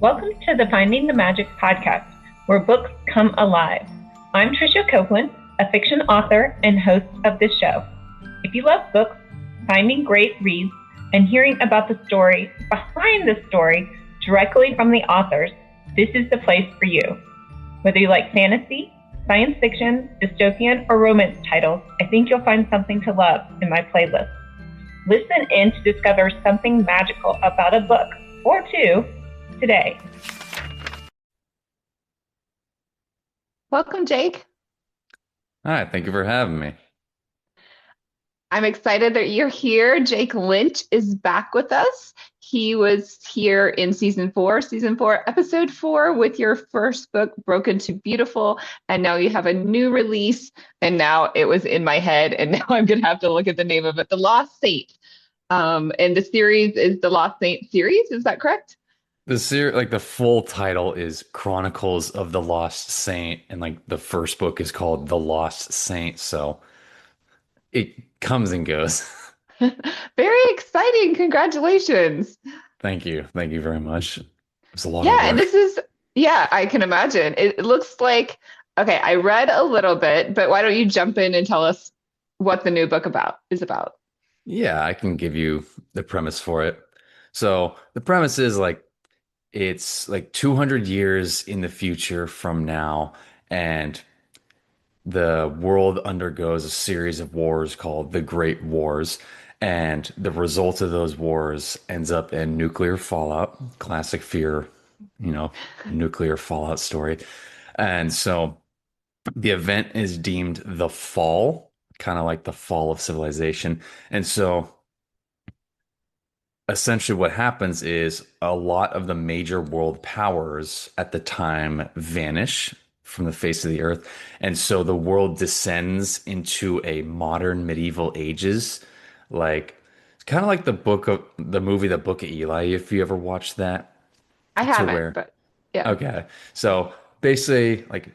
Welcome to the Finding the Magic podcast, where books come alive. I'm Tricia Copeland, a fiction author and host of this show. If you love books, finding great reads, and hearing about the story behind the story directly from the authors, this is the place for you. Whether you like fantasy, science fiction, dystopian, or romance titles, I think you'll find something to love in my playlist. Listen in to discover something magical about a book or two today. Welcome, Jake. Hi, thank you for having me. I'm excited that you're here. Jake Lynch is back with us. He was here in season four, episode 4, with your first book, Broken to Beautiful. And now you have a new release. And now it was in my head. And now I'm going to have to look at the name of it, The Lost Saint. And the series is the Lost Saint series. Is that correct? The full title is Chronicles of the Lost Saint, and like the first book is called The Lost Saint, so it comes and goes. Very exciting. Congratulations. Thank you. Thank you very much. It's a lot of Yeah, and work. I can imagine. It looks like, okay, I read a little bit, but why don't you jump in and tell us what the new book is about? Yeah, I can give you the premise for it. So the premise is like it's like 200 years in the future from now, and the world undergoes a series of wars called the Great Wars, and the result of those wars ends up in nuclear fallout, classic fear, you know, nuclear fallout story. And so the event is deemed the fall, kind of like the fall of civilization. And so essentially what happens is a lot of the major world powers at the time vanish from the face of the earth. And so the world descends into a modern medieval ages, like kind of like the movie The Book of Eli, if you ever watched that, I to haven't, where but yeah. okay. So basically like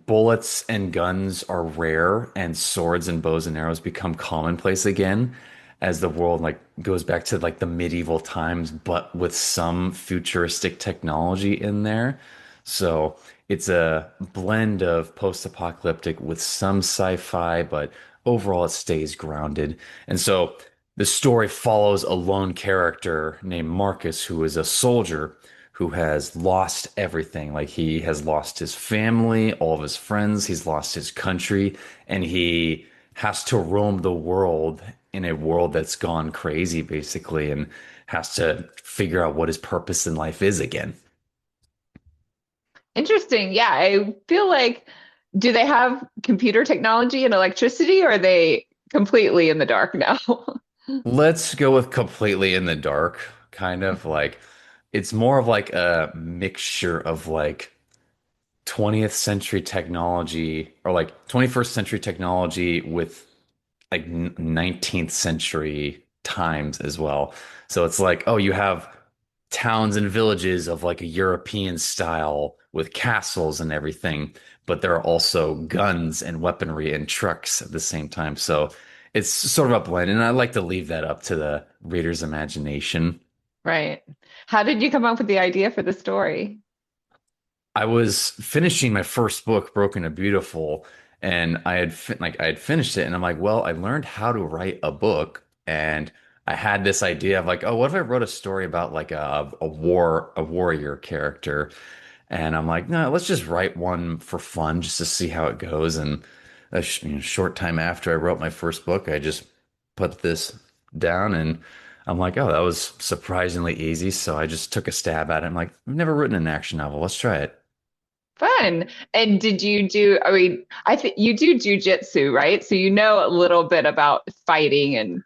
bullets and guns are rare and swords and bows and arrows become commonplace again as the world like goes back to like the medieval times but with some futuristic technology in there. So it's a blend of post-apocalyptic with some sci-fi, but overall it stays grounded. And so the story follows a lone character named Marcus, who is a soldier who has lost everything. Like he has lost his family, all of his friends, he's lost his country, and he has to roam the world in a world that's gone crazy, basically, and has to figure out what his purpose in life is again. Interesting. Yeah, I feel like, do they have computer technology and electricity, or are they completely in the dark now? Let's go with completely in the dark, kind of like it's more of like a mixture of like 20th century technology or like 21st century technology with like 19th century times as well. So it's like, oh, you have towns and villages of like a European style with castles and everything, but there are also guns and weaponry and trucks at the same time. So it's sort of a blend, and I like to leave that up to the reader's imagination. Right. How did you come up with the idea for the story? I was finishing my first book, Broken to Beautiful, and I had finished it, and I'm like, well, I learned how to write a book, and I had this idea of like, oh, what if I wrote a story about like a warrior character, and I'm like, no, let's just write one for fun, just to see how it goes. And short time after I wrote my first book, I just put this down, and I'm like, oh, that was surprisingly easy. So I just took a stab at it. I'm like, I've never written an action novel. Let's try it. Fun. And did you do, I mean, I think you do jujitsu, right? So you know a little bit about fighting and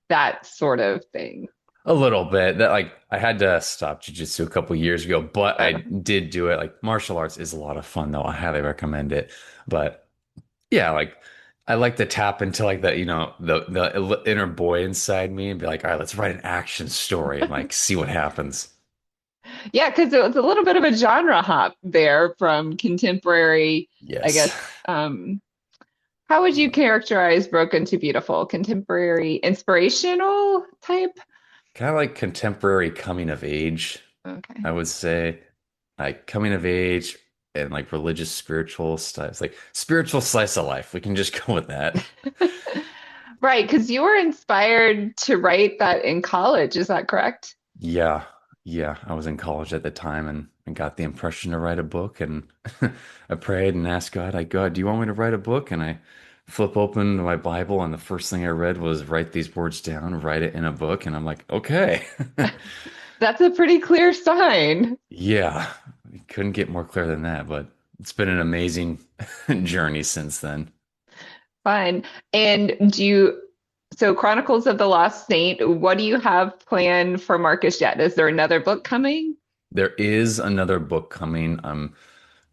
that sort of thing. A little bit. That like I had to stop jiu-jitsu a couple years ago, but I Uh, did do it. Like martial arts is a lot of fun though. I highly recommend it. But yeah, like I like to tap into like the inner boy inside me and be like, all right, let's write an action story and like see what happens. yeah, because it was a little bit of a genre hop there from contemporary, I Yes. guess. How would you characterize Broken to Beautiful? Contemporary inspirational type? Kind of like contemporary coming of age. Okay. I would say like coming of age and like religious spiritual stuff. It's like spiritual slice of life. We can just go with that. Right, because you were inspired to write that in college, is that correct? Yeah. Yeah. I was in college at the time and got the impression to write a book and I prayed and asked God, God, do you want me to write a book? And I flip open my Bible and the first thing I read was write these words down, write it in a book. And I'm like, okay. That's a pretty clear sign. Yeah. We couldn't get more clear than that, but it's been an amazing journey since then. Fine. And so Chronicles of the Lost Saint, what do you have planned for Marcus yet? Is there another book coming? There is another book coming. I'm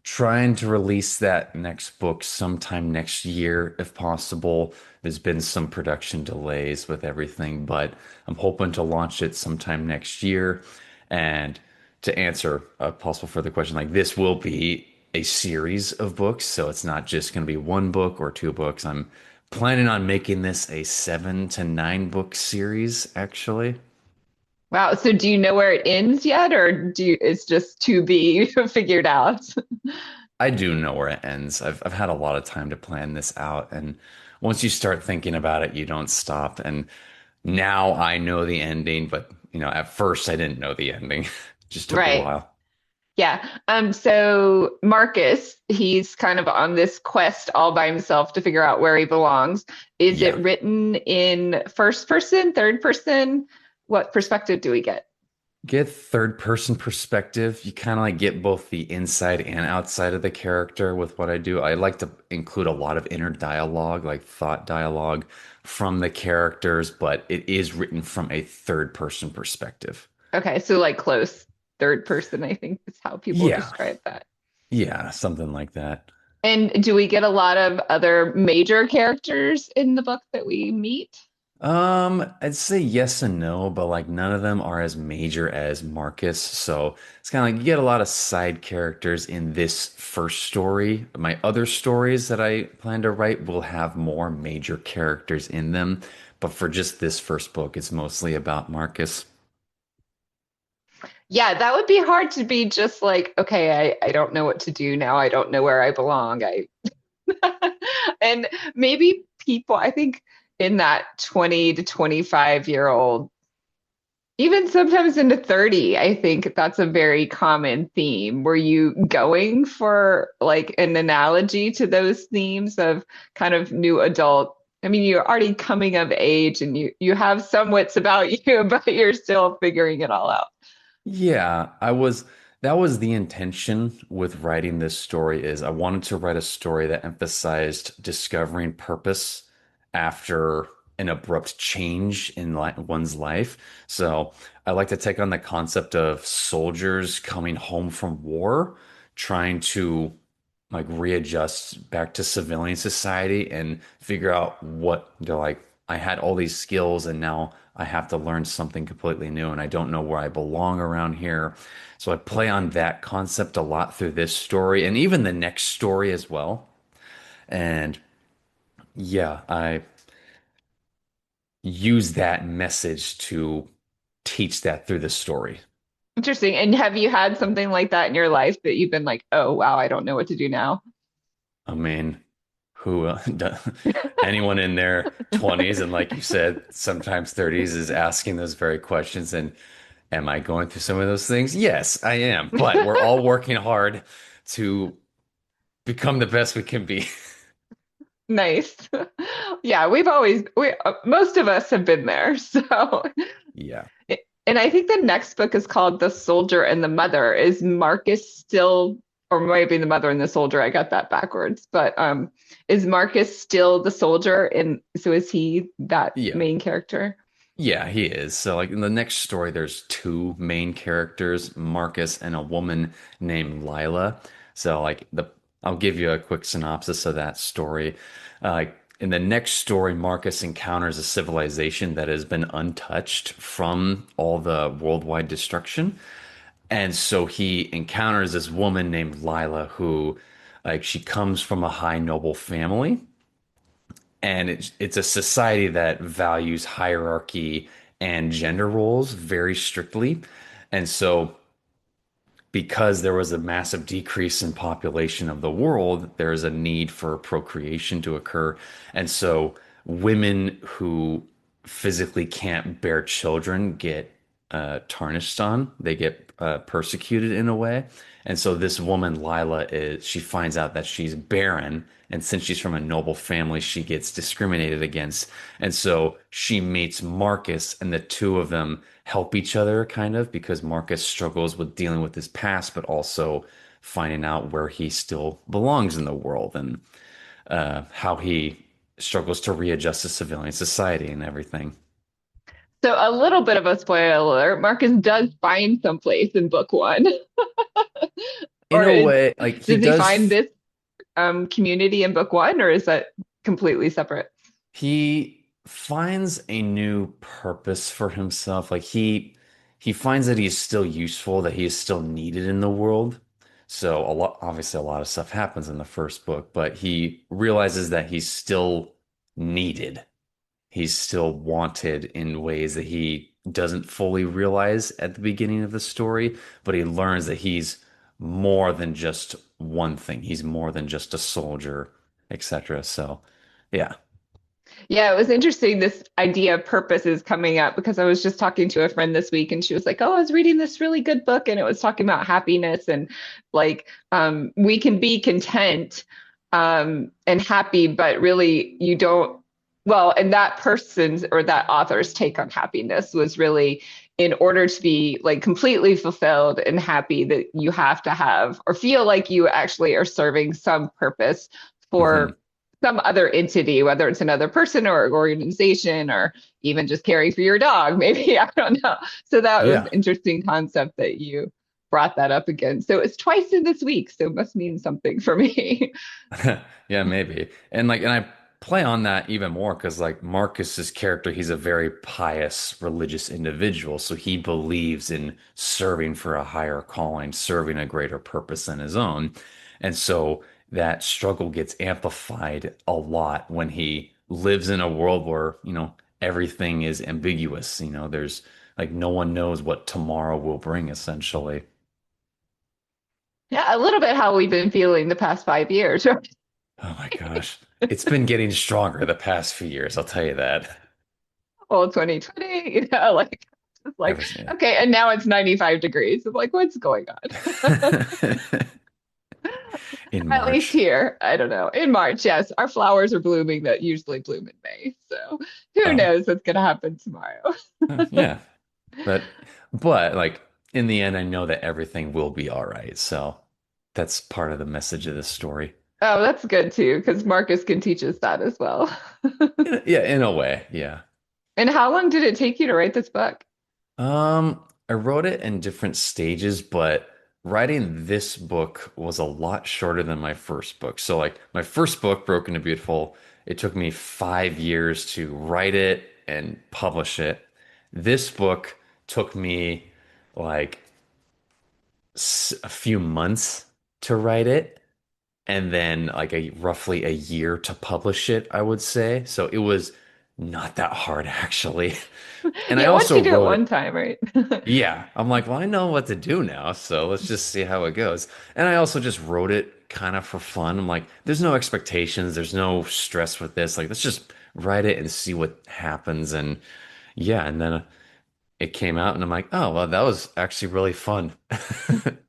trying to release that next book sometime next year, if possible. There's been some production delays with everything, but I'm hoping to launch it sometime next year. And to answer a possible further question, like this will be a series of books, so it's not just going to be one book or two books. I'm planning on making this a 7 to 9 book series, actually. Wow. So do you know where it ends yet, or it's just to be figured out? I do know where it ends. I've had a lot of time to plan this out, and once you start thinking about it, you don't stop. And now I know the ending, but at first I didn't know the ending. Just took a Right. while. Yeah. So Marcus, he's kind of on this quest all by himself to figure out where he belongs. Is it Yeah. written in first person, third person? What perspective do we get? Get third person perspective. You kind of like get both the inside and outside of the character with what I do. I like to include a lot of inner dialogue, like thought dialogue from the characters, but it is written from a third person perspective. Okay, so like close third person, I think is how people Yeah. describe that. Yeah, something like that. And do we get a lot of other major characters in the book that we meet? I'd say yes and no, but like none of them are as major as Marcus. So it's kind of like you get a lot of side characters in this first story. My other stories that I plan to write will have more major characters in them. But for just this first book, it's mostly about Marcus. Yeah, that would be hard to be just like, okay, I don't know what to do now. I don't know where I belong. I and maybe people, I think in that 20 to 25-year-old, even sometimes into 30, I think that's a very common theme. Were you going for like an analogy to those themes of kind of new adult? I mean, you're already coming of age and you have some wits about you, but you're still figuring it all out. Yeah, that was the intention with writing this story is I wanted to write a story that emphasized discovering purpose after an abrupt change in li one's life. So I like to take on the concept of soldiers coming home from war, trying to like readjust back to civilian society and figure out what they're like. I had all these skills and now I have to learn something completely new and I don't know where I belong around here. So I play on that concept a lot through this story and even the next story as well. And yeah, I use that message to teach that through the story. Interesting. And have you had something like that in your life that you've been like, oh, wow, I don't know what to do now? I mean, who anyone in their 20s and like you said, sometimes 30s is asking those very questions. And am I going through some of those things? Yes, I am. But we're all working hard to become the best we can be. Nice. Yeah, most of us have been there. So, Yeah. and I think the next book is called The Soldier and the Mother. Is Marcus still, or maybe the mother and the soldier? I got that backwards. But is Marcus still the soldier? And so is he that Yeah. main character? Yeah, he is. So, like in the next story, there's two main characters, Marcus and a woman named Lila. So, I'll give you a quick synopsis of that story. In the next story, Marcus encounters a civilization that has been untouched from all the worldwide destruction. And so he encounters this woman named Lila who, like, she comes from a high noble family and it's a society that values hierarchy and gender roles very strictly. And so because there was a massive decrease in population of the world, there is a need for procreation to occur. And so women who physically can't bear children get tarnished on, they get persecuted in a way. And so this woman, Lila, she finds out that she's barren. And since she's from a noble family, she gets discriminated against. And so she meets Marcus, and the two of them help each other kind of because Marcus struggles with dealing with his past, but also finding out where he still belongs in the world and how he struggles to readjust to civilian society and everything. So a little bit of a spoiler alert, Marcus does find someplace in book one. In Or a way, like he does he find does, this community in book one, or is that completely separate? he finds a new purpose for himself. Like he finds that he's still useful, that he is still needed in the world. So a lot, obviously, a lot of stuff happens in the first book, but he realizes that he's still needed. He's still wanted in ways that he doesn't fully realize at the beginning of the story, but he learns that he's more than just one thing. He's more than just a soldier, etc. So, yeah. Yeah, it was interesting. This idea of purpose is coming up because I was just talking to a friend this week and she was like, "Oh, I was reading this really good book and it was talking about happiness and like we can be content and happy, but really you don't." Well, and that person's or that author's take on happiness was really in order to be like completely fulfilled and happy that you have to have or feel like you actually are serving some purpose Hmm. for some other entity, whether it's another person or organization or even just caring for your dog, maybe. I don't know. So that was Yeah. an interesting concept that you brought that up again. So it's twice in this week, so it must mean something for me. Yeah, maybe. And I play on that even more because like Marcus's character, he's a very pious religious individual. So he believes in serving for a higher calling, serving a greater purpose than his own. And so that struggle gets amplified a lot when he lives in a world where, everything is ambiguous. There's like no one knows what tomorrow will bring, essentially. Yeah, a little bit how we've been feeling the past 5 years, right? Oh my gosh. It's been getting stronger the past few years, I'll tell you that. Well, 2020, like it's like, Ever since, okay, and now it's 95 degrees. I'm like, what's going on? yeah. In At least March. here, I don't know. In March, yes, our flowers are blooming that usually bloom in May. So who Oh, knows what's going to happen tomorrow? yeah. But like in the end, I know that everything will be all right. So that's part of the message of this story. Oh, that's good too, because Marcus can teach us that as well. Yeah, in a way. Yeah. And how long did it take you to write this book? I wrote it in different stages, but writing this book was a lot shorter than my first book. So like my first book, Broken to Beautiful, it took me 5 years to write it and publish it. This book took me like a few months to write it and then like a roughly a year to publish it, I would say. So it was not that hard actually. And I Yeah, once also you do it wrote one time, right? yeah, I'm like, well, I know what to do now, so let's just see how it goes. And I also just wrote it kind of for fun. I'm like, there's no expectations, there's no stress with this. Like, let's just write it and see what happens. And yeah, and then it came out, and I'm like, oh, well, that was actually really fun.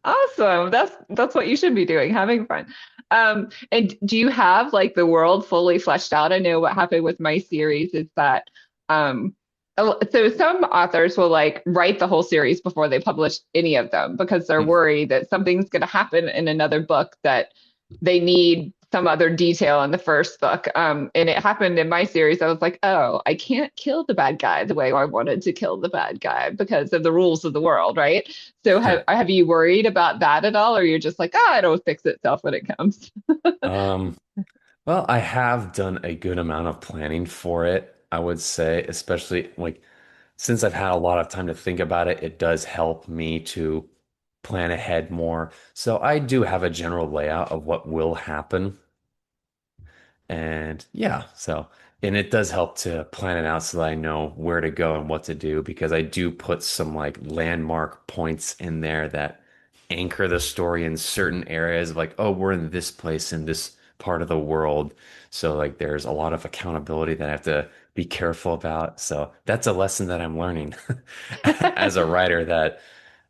Awesome. That's what you should be doing, having fun. And do you have like the world fully fleshed out? I know what happened with my series is that so some authors will like write the whole series before they publish any of them because they're worried that something's going to happen in another book that they need some other detail in the first book. And it happened in my series. I was like, oh, I can't kill the bad guy the way I wanted to kill the bad guy because of the rules of the world, right? So have you worried about that at all, or you're just like, oh, it'll fix itself when it comes? Um, well, I have done a good amount of planning for it, I would say, especially like since I've had a lot of time to think about it, it does help me to plan ahead more. So I do have a general layout of what will happen. And yeah, and it does help to plan it out so that I know where to go and what to do because I do put some like landmark points in there that anchor the story in certain areas of like, oh, we're in this place in this part of the world. So like there's a lot of accountability that I have to be careful about. So that's a lesson that I'm learning as a writer, that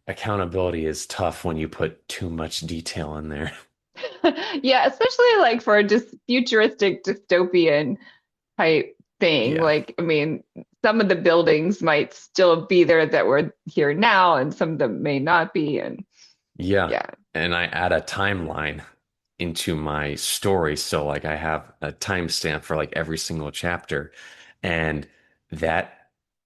accountability is tough when you put too much detail in there. Yeah, especially like for a just futuristic dystopian type thing. Yeah. Like, I mean, some of the buildings might still be there that were here now, and some of them may not be. And Yeah. yeah, And I add a timeline into my story. So like I have a timestamp for like every single chapter. And that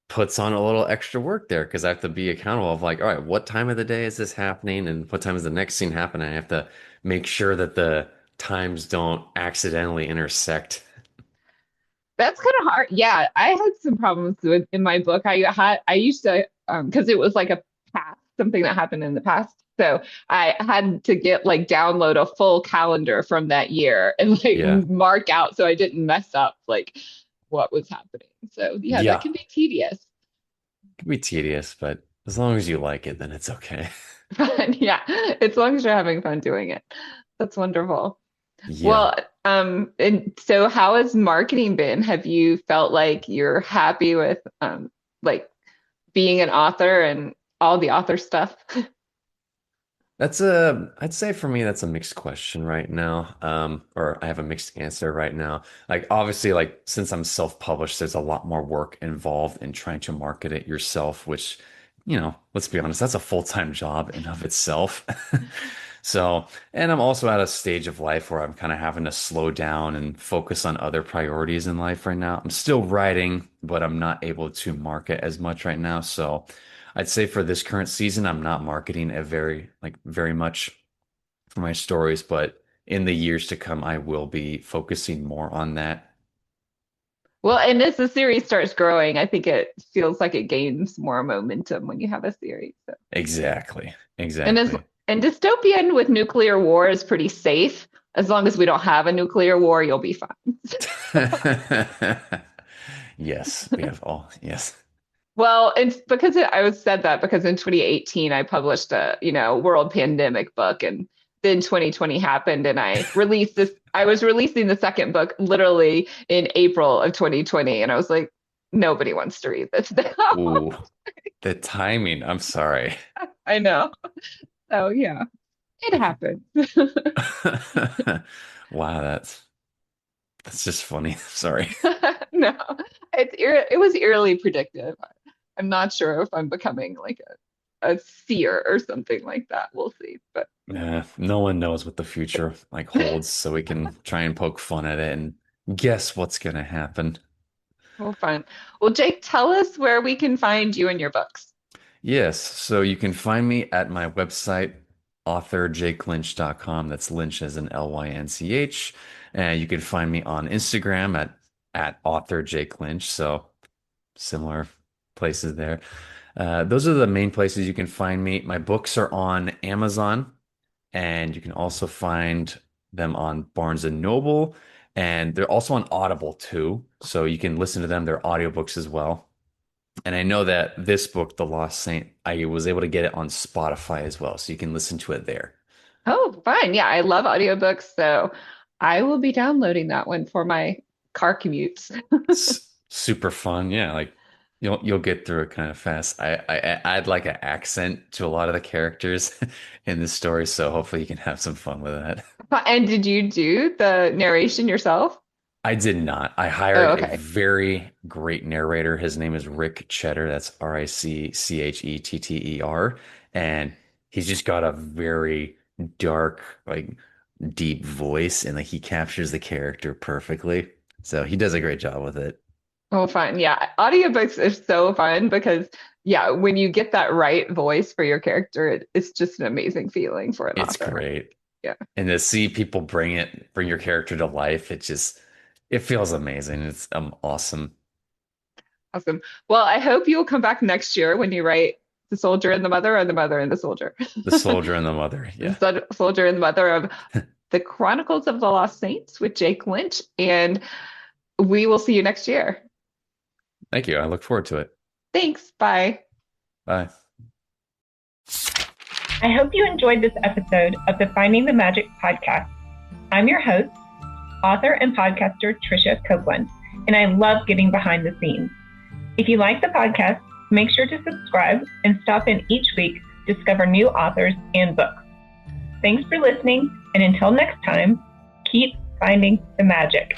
puts on a little extra work there because I have to be accountable of like, all right, what time of the day is this happening? And what time is the next scene happening? I have to make sure that the times don't accidentally intersect. that's kind of hard. Yeah, I had some problems with in my book. I used to because it was like a past something that happened in the past. So I had to get like download a full calendar from that year and like Yeah. mark out so I didn't mess up like what was happening. So yeah, that Yeah. can be tedious. It can be tedious, but as long as you like it, then it's okay. But yeah, as long as you're having fun doing it. That's wonderful. Yeah. Well, and so how has marketing been? Have you felt like you're happy with like being an author and all the author stuff? I'd say for me, that's a mixed question right now. Or I have a mixed answer right now. Like, obviously, like, since I'm self-published, there's a lot more work involved in trying to market it yourself, which, let's be honest, that's a full-time job in of itself. So, and I'm also at a stage of life where I'm kind of having to slow down and focus on other priorities in life right now. I'm still writing, but I'm not able to market as much right now. So, I'd say for this current season, I'm not marketing it very much for my stories, but in the years to come, I will be focusing more on that. Well, and as the series starts growing, I think it feels like it gains more momentum when you have a series. So. Exactly. And as Exactly. and dystopian with nuclear war is pretty safe. As long as we don't have a nuclear war, you'll be fine. Yes, we have all. Yes. Well, it's because I was said that because in 2018 I published a, world pandemic book and then 2020 happened and I was releasing the second book literally in April of 2020 and I was like nobody wants to read this now. Ooh, the timing. I'm sorry. I know. So yeah, it happened. Wow, that's just funny. Sorry. No. It was eerily predictive. I'm not sure if I'm becoming like a seer or something like that. We'll see. But No one knows what the future like holds, so we can try and poke fun at it and guess what's gonna happen. well, fun. Well, Jake, tell us where we can find you and your books. Yes, so you can find me at my website, authorjakelynch.com. That's Lynch as in Lynch. And you can find me on Instagram at author Jake Lynch. So similar places there. Those are the main places you can find me. My books are on Amazon, and you can also find them on Barnes and Noble, and they're also on Audible too. So you can listen to them. They're audiobooks as well. And I know that this book, The Lost Saint, I was able to get it on Spotify as well, so you can listen to it there. Oh, fun. Yeah, I love audiobooks, so I will be downloading that one for my car commutes. Super fun. Yeah, like you'll get through it kind of fast. I add like an accent to a lot of the characters in this story, so hopefully you can have some fun with that. And did you do the narration yourself? I did not. I Oh, hired a okay. very great narrator. His name is Rick Cheddar. That's Rickchetter. And he's just got a very dark, like deep voice, and like he captures the character perfectly. So he does a great job with it. Oh, fun. Yeah. Audiobooks are so fun because, yeah, when you get that right voice for your character, it's just an amazing feeling for an It's author. great. Yeah. And to see people bring your character to life, it feels amazing. It's awesome. Awesome. Well, I hope you'll come back next year when you write The Soldier and the Mother or The Mother and the Soldier. The soldier and the mother. Yeah. The Soldier and the Mother of The Chronicles of the Lost Saints with Jake Lynch. And we will see you next year. Thank you. I look forward to it. Thanks. Bye. Bye. I hope you enjoyed this episode of the Finding the Magic podcast. I'm your host, author and podcaster Tricia Copeland, and I love getting behind the scenes. If you like the podcast, make sure to subscribe and stop in each week to discover new authors and books. Thanks for listening, and until next time, keep finding the magic.